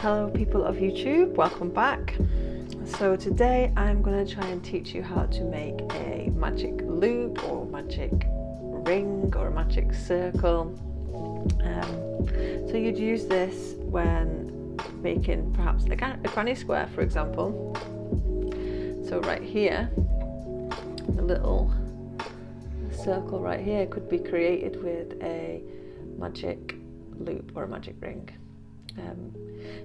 Hello people of YouTube, welcome back. So today I'm going to try and teach you how to make a magic loop or magic ring or a magic circle. So you'd use this when making perhaps a granny square, for example. So right here, the little circle right here could be created with a magic loop or a magic ring.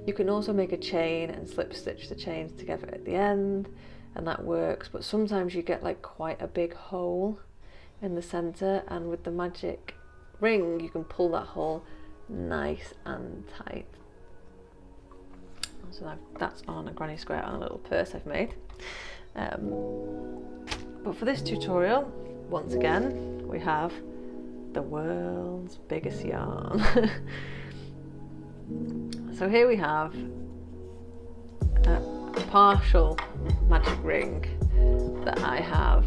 You can also make a chain and slip stitch the chains together at the end, and that works, but sometimes you get like quite a big hole in the center, and with the magic ring you can pull that hole nice and tight. So that's on a granny square on a little purse I've made. But for this tutorial, once again, we have the world's biggest yarn. So here we have a partial magic ring that I have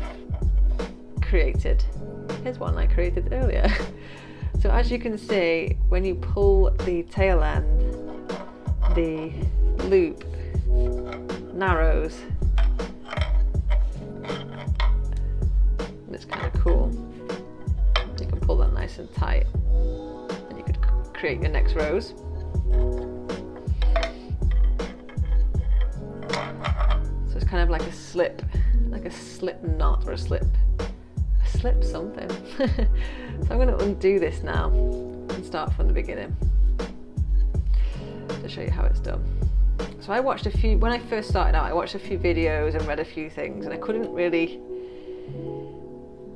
created. Here's one I created earlier. So as you can see, when you pull the tail end, the loop narrows. And it's kind of cool. You can pull that nice and tight, and you could create your next rows. So it's kind of like a slip knot or a slip something. So I'm going to undo this now and start from the beginning to show you how it's done. So I watched when I first started out, I watched a few videos and read a few things, and I couldn't really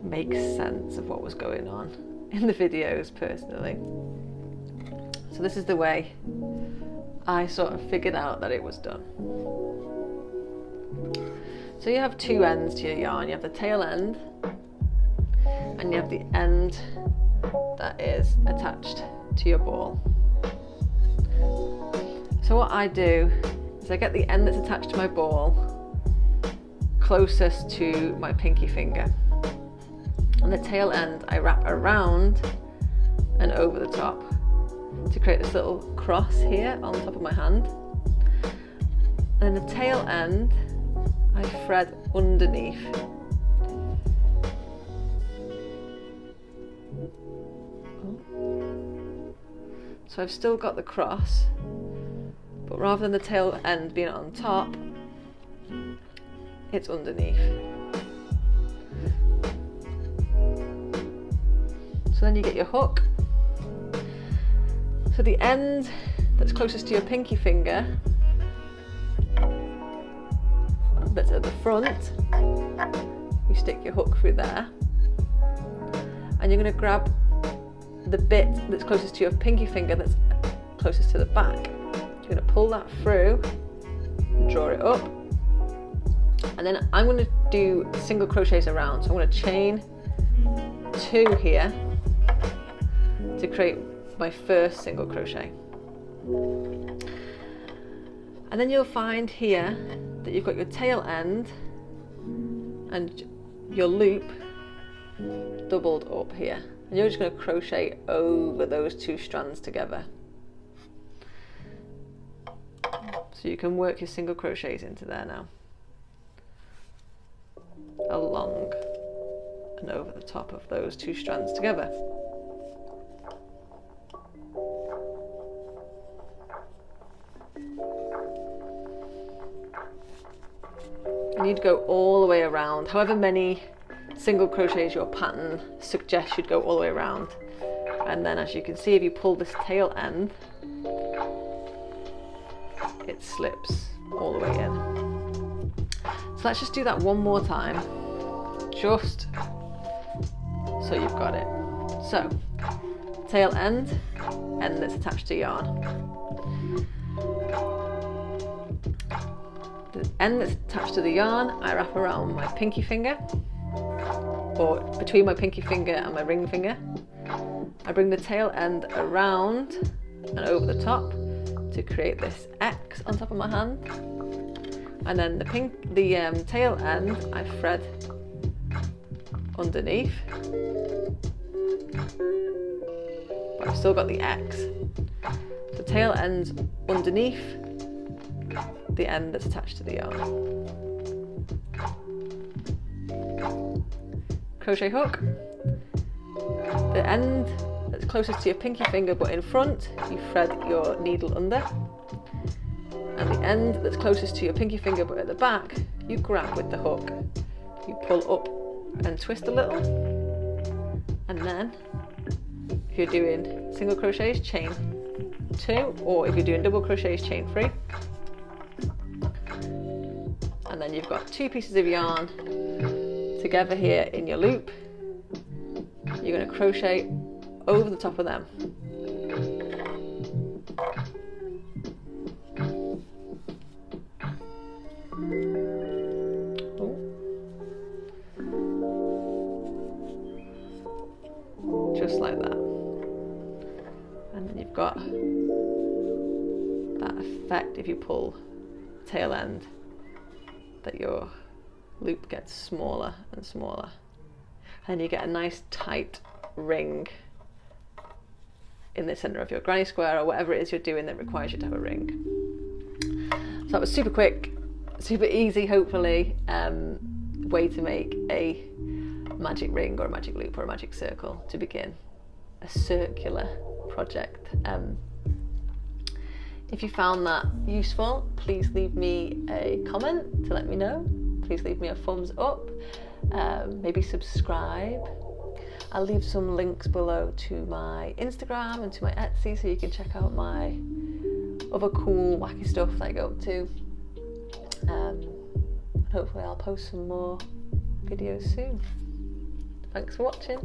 make sense of what was going on in the videos personally. So this is the way I sort of figured out that it was done. So you have two ends to your yarn. You have the tail end and you have the end that is attached to your ball. So what I do is I get the end that's attached to my ball closest to my pinky finger, and the tail end I wrap around and over the top to create this little cross here on top of my hand. And then the tail end I thread underneath. So I've still got the cross, but rather than the tail end being on top, it's underneath. So then you get your hook. So the end that's closest to your pinky finger, that's at the front, you stick your hook through there, and you're going to grab the bit that's closest to your pinky finger that's closest to the back. You're going to pull that through, draw it up, and then I'm going to do single crochets around. So I'm going to chain 2 here to create my first single crochet. And then you'll find here that you've got your tail end and your loop doubled up here, and you're just going to crochet over those 2 strands together. So you can work your single crochets into there now, along and over the top of those 2 strands together. You need to go all the way around, however many single crochets your pattern suggests you'd go all the way around. And then as you can see, if you pull this tail end, it slips all the way in. So let's just do that one more time, just so you've got it. So tail end that's attached to yarn. The end that's attached to the yarn I wrap around my pinky finger, or between my pinky finger and my ring finger. I bring the tail end around and over the top to create this X on top of my hand, and then the tail end I thread underneath, but I've still got the X. The tail end's underneath, the end that's attached to the yarn. Crochet hook. The end that's closest to your pinky finger but in front, you thread your needle under. And the end that's closest to your pinky finger but at the back, you grab with the hook. You pull up and twist a little. And then, if you're doing single crochets, chain 2, or if you're doing double crochets, chain 3. And then you've got 2 pieces of yarn together here in your loop. You're going to crochet over the top of them. Just like that. And then you've got that effect if you pull tail end, that your loop gets smaller and smaller. And you get a nice tight ring in the center of your granny square, or whatever it is you're doing that requires you to have a ring. So that was super quick, super easy, hopefully, way to make a magic ring or a magic loop or a magic circle to begin a circular project. If you found that useful, please leave me a comment to let me know. Please leave me a thumbs up, maybe subscribe. I'll leave some links below to my Instagram and to my Etsy so you can check out my other cool wacky stuff that I go up to. Hopefully I'll post some more videos soon. Thanks for watching.